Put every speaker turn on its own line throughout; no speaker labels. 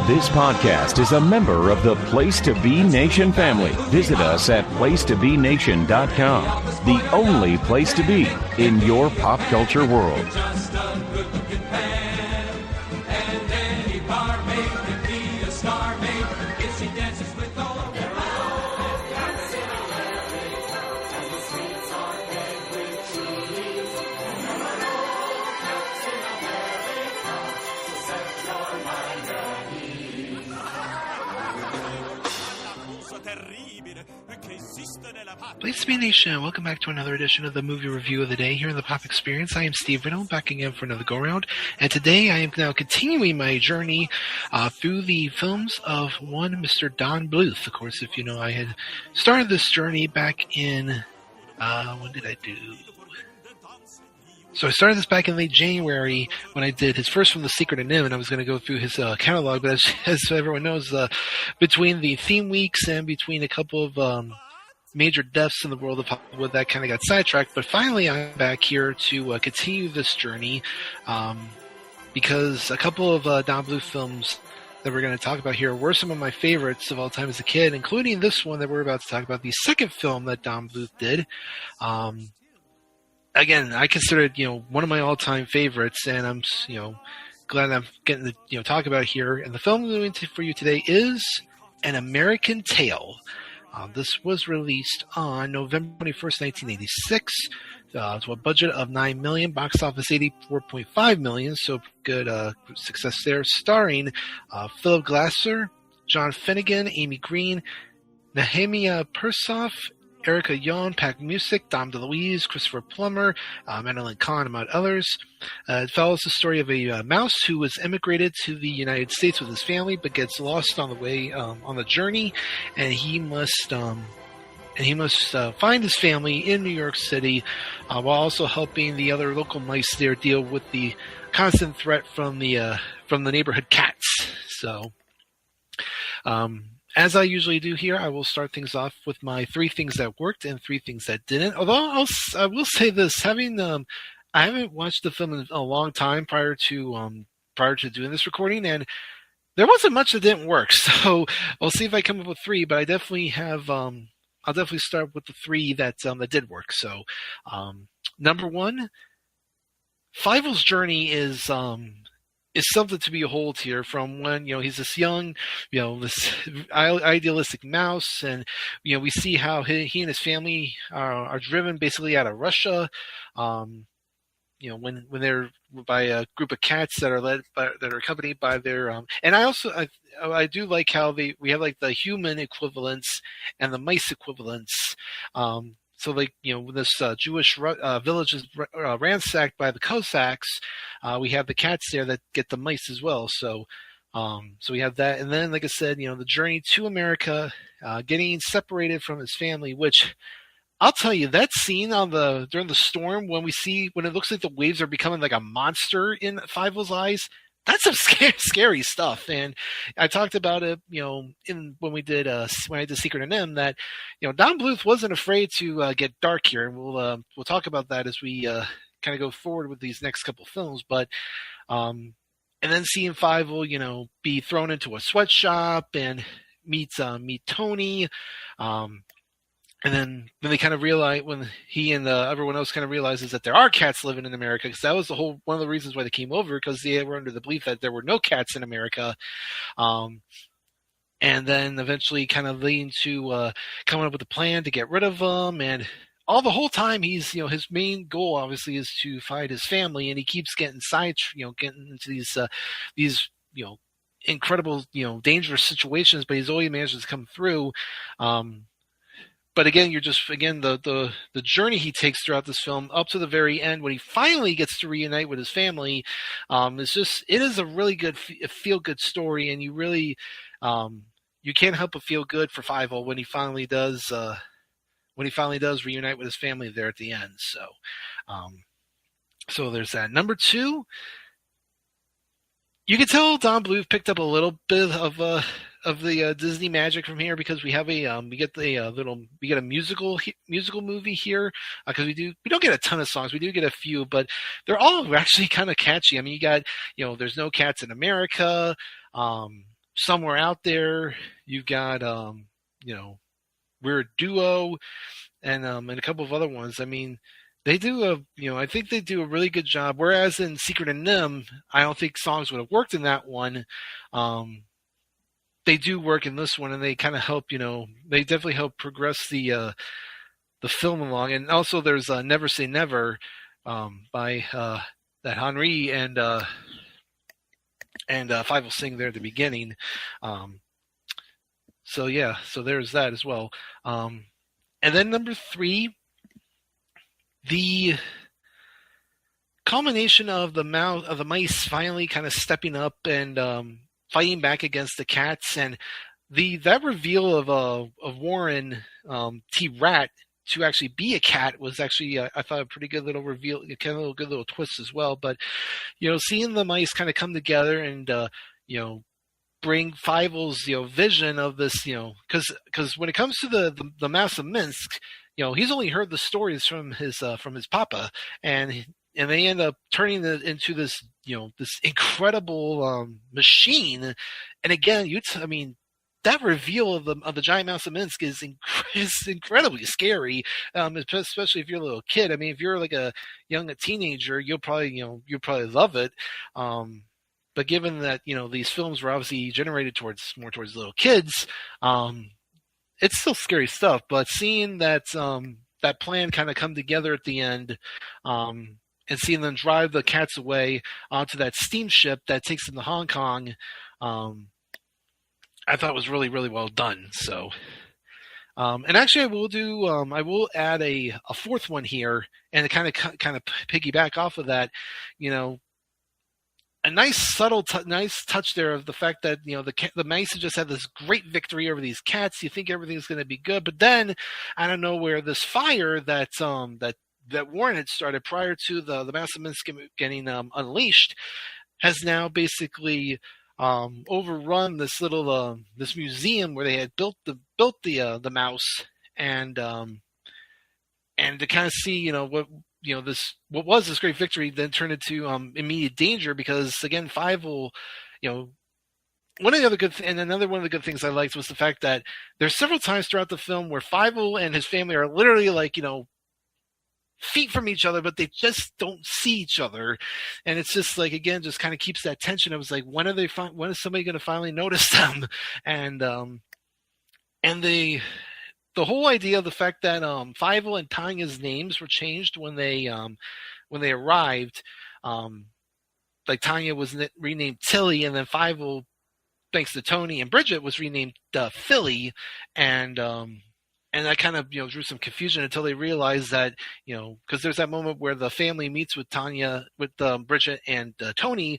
This podcast is a member of the Place to Be Nation family. Visit us at placetobenation.com, the only place to be in your pop culture world.
Place to Be Nation, welcome back to another edition of the movie review of the day here in the Pop Experience. I am Steve Riddle, back again for another go-round, and today I am now continuing my journey through the films of one Mr. Dom DeLuise. Of course, if you know, I had started this journey back in, when did I do? So I started this back in late January when I did his first film, The Secret of NIMH, and I was going to go through his catalog, but as everyone knows, between the theme weeks and between a couple of major deaths in the world of Hollywood, that kind of got sidetracked. But finally, I'm back here to continue this journey because a couple of Dom DeLuise films that we're going to talk about here were some of my favorites of all time as a kid, including this one that we're about to talk about, the second film that Dom DeLuise did. Again, I consider it, one of my all-time favorites, and I'm, glad I'm getting to, talk about it here. And the film I'm doing for you today is An American Tail. This was released on November 21st, 1986. To a budget of $9 million, box office $84.5 million, so good success there. Starring Phillip Glasser, John Finnegan, Amy Green, Nehemiah Persoff, Erica Yon, Pack Music, Dom DeLuise, Christopher Plummer, Madeline Kahn, among others. It follows the story of a mouse who was immigrated to the United States with his family, but gets lost on the way on the journey, and he must find his family in New York City, while also helping the other local mice there deal with the constant threat from the neighborhood cats. So. As I usually do here, I will start things off with my 3 things that worked and 3 things that didn't. Although I will say this: I haven't watched the film in a long time prior to doing this recording, and there wasn't much that didn't work. So I'll see if I come up with 3. But I definitely have. I'll definitely start with the 3 that did work. So number 1, Fievel's journey is something to behold here, from when, he's this young, this idealistic mouse, and, we see how he and his family are driven basically out of Russia, when they're by a group of cats that are accompanied by their, and I do like how we have like the human equivalents and the mice equivalents, so, when this Jewish village is ransacked by the Cossacks, we have the cats there that get the mice as well. So we have that. And then, like I said, the journey to America, getting separated from his family, which I'll tell you, that scene during the storm, when it looks like the waves are becoming like a monster in Fievel's eyes, that's some scary stuff. And I talked about it, when I did Secret of NIMH, that, Dom DeLuise wasn't afraid to get dark here. And we'll talk about that as we kind of go forward with these next couple films. But, and then seeing Fievel, be thrown into a sweatshop and meet Tony, and then they kind of realize, when he and everyone else kind of realizes that there are cats living in America, because that was one of the reasons why they came over, because they were under the belief that there were no cats in America. And then eventually kind of leading to coming up with a plan to get rid of them. And all the whole time, he's, his main goal obviously is to find his family, and he keeps getting getting into these incredible, dangerous situations, but he's always managed to come through. But again, the journey he takes throughout this film up to the very end, when he finally gets to reunite with his family, it is a really good feel good story, and you really you can't help but feel good for Fievel when he finally does reunite with his family there at the end. So there's that. Number 2, you can tell Dom DeLuise picked up a little bit of the Disney magic from here, because we have we get a musical movie here, because we don't get a ton of songs. We do get a few, but they're all actually kind of catchy. I mean, you got, There's No Cats in America, Somewhere Out There. You've got We're a Duo, and a couple of other ones. I mean, they do I think they do a really good job. Whereas in Secret and Nim, I don't think songs would have worked in that one. They do work in this one, and they kind of help. They definitely help progress the film along. And also, there's Never Say Never by that Henri and Five will sing there at the beginning. So there's that as well. And then number 3, the culmination of the mice finally kind of stepping up and fighting back against the cats, and that reveal of Warren T. Rat to actually be a cat was actually I thought a pretty good little reveal, kind of a good little twist as well. But seeing the mice kind of come together and bring Fievel's vision of this, because when it comes to the Mouse of Minsk, he's only heard the stories from his papa, and they end up turning it into this this incredible machine. And again, that reveal of the giant Mouse of Minsk is incredibly scary, especially if you're a little kid. I mean, if you're like a teenager, you'll probably love it. But given that these films were obviously generated more towards little kids, it's still scary stuff. But seeing that plan kind of come together at the end, and seeing them drive the cats away onto that steamship that takes them to Hong Kong, I thought was really, really well done. So, and actually, I will add a fourth one here, and to kind of piggyback off of that, a nice subtle, nice touch there of the fact that the mice just had this great victory over these cats. You think everything's going to be good, but then I don't know where this fire that Warren had started prior to the Mouse of Minsk getting unleashed has now basically overrun this little this museum where they had built the mouse, and to kind of see what was this great victory then turned into immediate danger, because again Five will one of the other another one of the good things I liked was the fact that there's several times throughout the film where Fievel and his family are literally like feet from each other, but they just don't see each other, and it's just like, again, just kind of keeps that tension. It was like, when is somebody going to finally notice them? And the whole idea of the fact that Fievel and Tanya's names were changed when they arrived. Like Tanya was renamed Tilly, and then Fievel, thanks to Tony and Bridget, was renamed Philly, and that kind of drew some confusion until they realized that because there's that moment where the family meets with Bridget and Tony,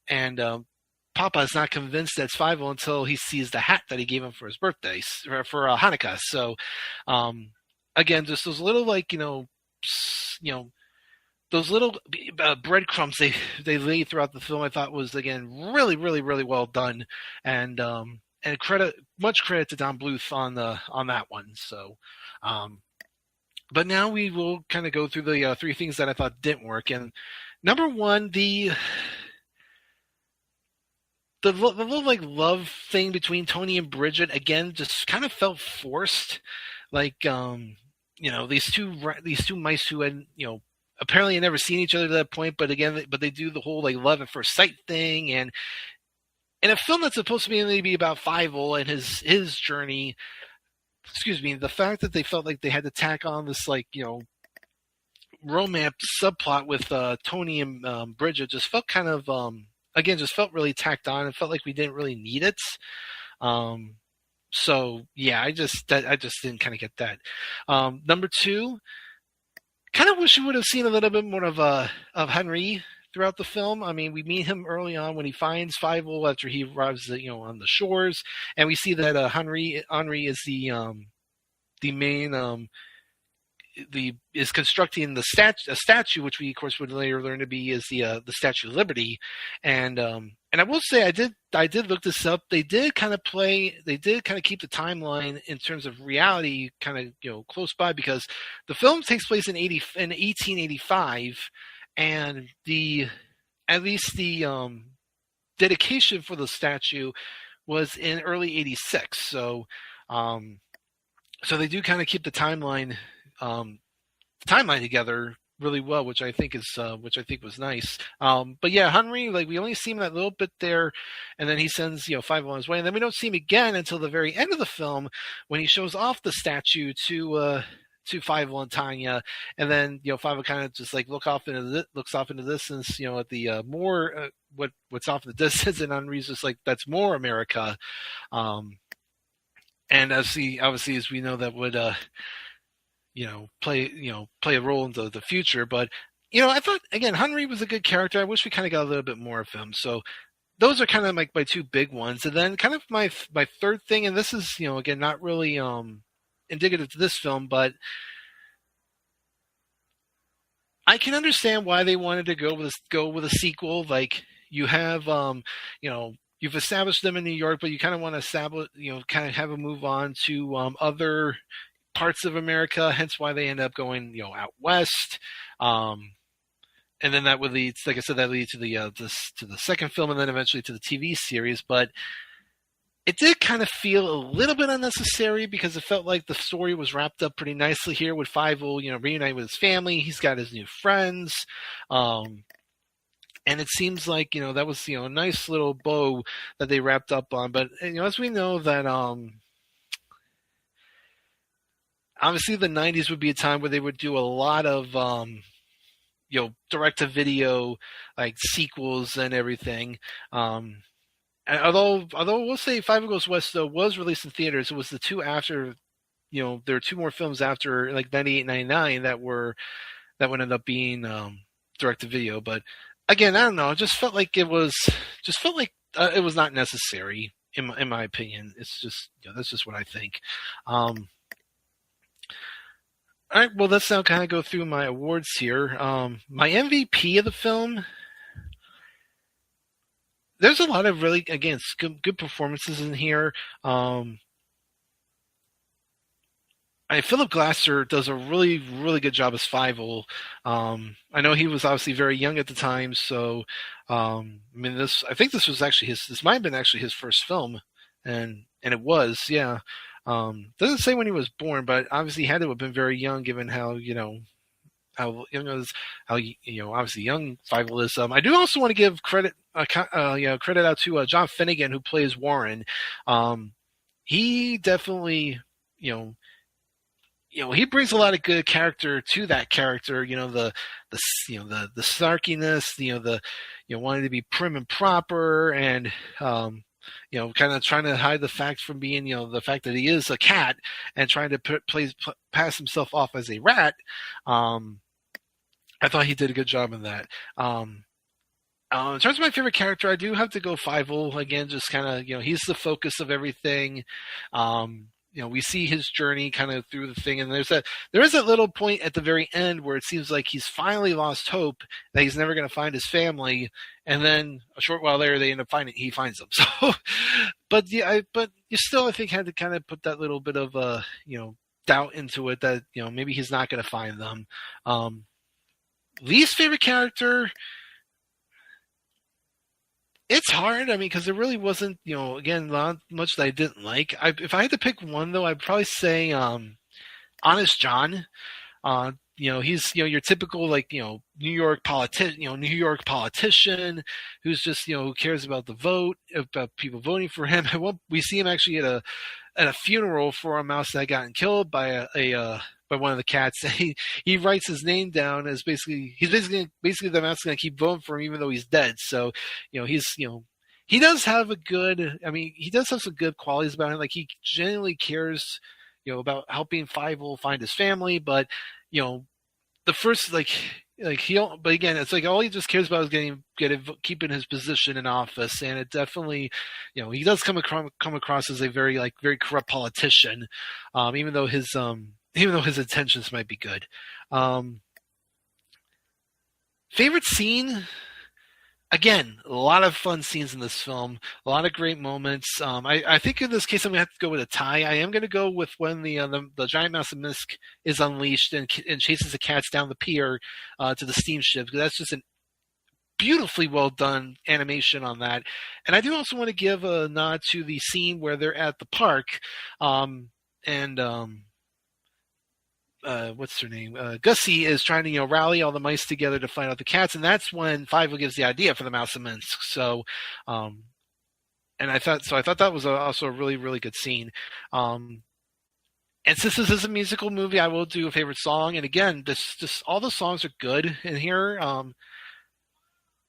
and Papa is not convinced that's Fievel until he sees the hat that he gave him for his birthday, for Hanukkah. So again, just those little those little breadcrumbs they lay throughout the film, I thought was, again, really, really, really well done, and much credit to Don Bluth on that one. So, but now we will kind of go through the 3 things that I thought didn't work. And number 1, the little like love thing between Tony and Bridget, again, just kind of felt forced. Like these two mice who had apparently had never seen each other to that point, but they do the whole like love at first sight thing, and in a film that's supposed to be maybe about Fievel and his journey, the fact that they felt like they had to tack on this romance subplot with Tony and Bridget just felt kind of just felt really tacked on, and felt like we didn't really need it. So yeah, I just didn't kind of get that. Number 2, kind of wish we would have seen a little bit more of Henry throughout the film. I mean, we meet him early on when he finds Fievel after he arrives, on the shores, and we see that Henri is the main is constructing a statue, which we of course would later learn to be is the Statue of Liberty, and I will say I did look this up. They did kind of keep the timeline in terms of reality kind of close by, because the film takes place in 1885, and at least the dedication for the statue was in early '86. So so they do kind of keep the timeline together really well, which I think was nice. But yeah, Henry, like we only see him that little bit there, and then he sends Five on his way, and then we don't see him again until the very end of the film when he shows off the statue to Five and Tanya, and then Five will kind of just like looks off into the distance, at the more what's off in the distance, and Henry's just like, that's more America. And obviously as we know, that would play a role into the future. But I thought again Henry was a good character. I wish we kind of got a little bit more of him. So those are kind of like my two big ones. And then kind of my third thing, and this is again not really indicative to this film, but I can understand why they wanted to go with a sequel. Like you have you've established them in New York, but you kind of want to establish kind of have a move on to other parts of America, hence why they end up going, out west. And then that would lead, like I said, that leads to the second film, and then eventually to the TV series. But it did kind of feel a little bit unnecessary because it felt like the story was wrapped up pretty nicely here with Fievel, reunite with his family. He's got his new friends. And it seems like, that was, a nice little bow that they wrapped up on. But, as we know that, obviously, the 90s would be a time where they would do a lot of, direct-to-video, like, sequels and everything. And although we'll say Five Goes West, though, was released in theaters, it was the two after, there were two more films after, like, 98, 99 that would end up being direct-to-video. But, again, I don't know. It just felt like it was not necessary, in my opinion. It's just, that's just what I think. All right, well, let's now kind of go through my awards here. My MVP of the film, there's a lot of really, again, good performances in here. Phillip Glasser does a really, really good job as Fievel. I know he was obviously very young at the time, so I think this was actually this might have been actually his first film, and it was, yeah. Doesn't say when he was born, but obviously he had to have been very young, given how how obviously young Fievel is. I do also want to give credit out to John Finnegan, who plays Warren. He definitely he brings a lot of good character to that character. The snarkiness, wanting to be prim and proper, and kind of trying to hide the fact from being, the fact that he is a cat and trying to pass himself off as a rat. I thought he did a good job in that. In terms of my favorite character, I do have to go Fievel again. Just kind of, he's the focus of everything. We see his journey kind of through the thing, and there is that little point at the very end where it seems like he's finally lost hope that he's never going to find his family, and then a short while later he finds them. So, but you still, I think, had to kind of put that little bit of doubt into it that maybe he's not going to find them. Least favorite character. It's hard, because there really wasn't, again, not much that I didn't like. If I had to pick one, though, I'd probably say Honest John. He's, your typical, New York politician who's just, who cares about the vote, about people voting for him. We see him actually at a funeral for a mouse that got killed by by one of the cats. He writes his name down as basically the mouse is going to keep voting for him even though he's dead. So, he does have he does have some good qualities about him. Like, he genuinely cares, about helping Fievel find his family. But, the first, but again, it's like all he just cares about is keeping his position in office. And it definitely, he does come across as a very corrupt politician, even though his intentions might be good. Favorite scene? Again, a lot of fun scenes in this film, a lot of great moments. I think in this case I'm going to have to go with a tie. I am going to go with when the giant mouse of Misk is unleashed and chases the cats down the pier to the steamship, because that's just a beautifully well done animation on that. And I do also want to give a nod to the scene where they're at the park, what's her name? Gussie is trying to, rally all the mice together to find out the cats, and that's when Fievel gives the idea for the Mouse of Minsk. So, I thought that was also a really, really good scene. And since this is a musical movie, I will do a favorite song. And again, all the songs are good in here.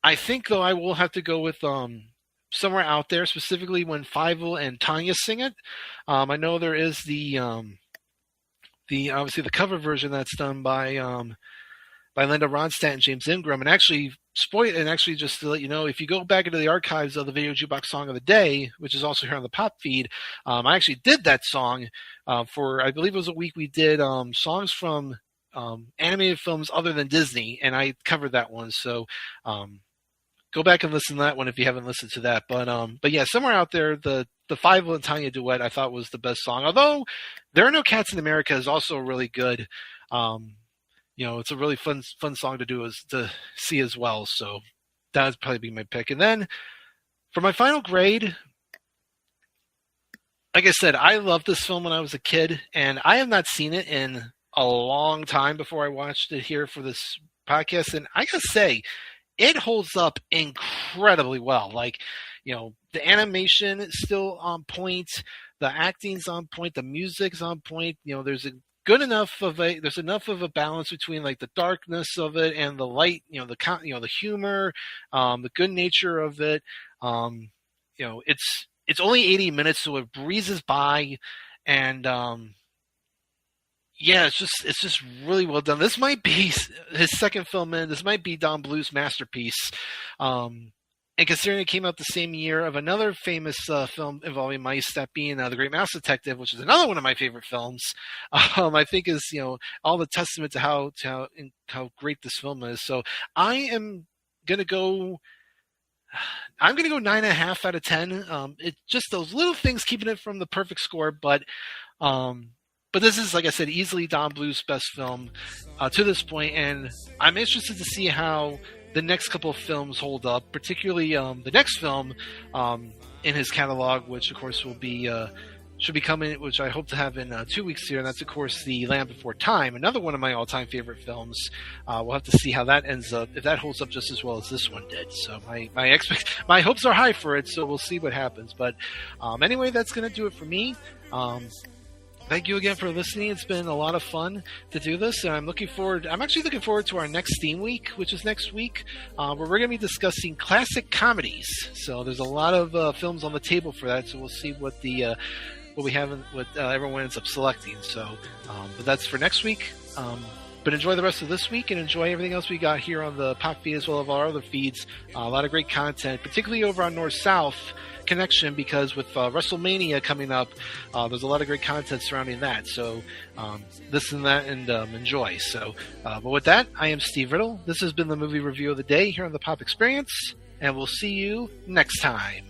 I think though I will have to go with Somewhere Out There, specifically when Fievel and Tanya sing it. I know there is the obviously the cover version that's done by Linda Ronstadt and James Ingram, and actually just to let you know, if you go back into the archives of the Video Jukebox Song of the Day, which is also here on the Pop feed, I actually did that song for, I believe it was a week we did songs from animated films other than Disney, and I covered that one. So go back and listen to that one if you haven't listened to that. But yeah, Somewhere Out There, the Fievel and Tanya duet, I thought was the best song. Although There Are No Cats in America is also really good. It's a really fun song to see as well. So that would probably be my pick. And then for my final grade, like I said, I loved this film when I was a kid, and I have not seen it in a long time before I watched it here for this podcast. And I gotta say, it holds up incredibly well. Like, the animation is still on point, the acting's on point, the music's on point. There's enough of a balance between like the darkness of it and the light, the humor, the good nature of it. It's only 80 minutes, so it breezes by, and it's just really well done. This might be his second film in. This might be Dom DeLuise's masterpiece. And considering it came out the same year of another famous film involving mice, that being The Great Mouse Detective, which is another one of my favorite films, I think is all the testament to how great this film is. So I'm gonna go 9.5 out of 10. It's just those little things keeping it from the perfect score, but this is, like I said, easily Dom DeLuise's best film to this point, and I'm interested to see how the next couple of films hold up, particularly the next film in his catalog, which of course will be should be coming, which I hope to have in 2 weeks here, and that's of course The Land Before Time, another one of my all-time favorite films. We'll have to see how that ends up, if that holds up just as well as this one did. So my hopes are high for it, so we'll see what happens. But anyway, that's going to do it for me. Thank you again for listening. It's been a lot of fun to do this, and I'm actually looking forward to our next theme week, which is next week, where we're going to be discussing classic comedies. So there's a lot of films on the table for that. So we'll see what everyone ends up selecting. So, but that's for next week. But enjoy the rest of this week and enjoy everything else we got here on the Pop feed as well as our other feeds. A lot of great content, particularly over on North-South Connection, because with WrestleMania coming up, there's a lot of great content surrounding that. So listen to that and enjoy. So, but with that, I am Steve Riddle. This has been the movie review of the day here on the Pop Experience, and we'll see you next time.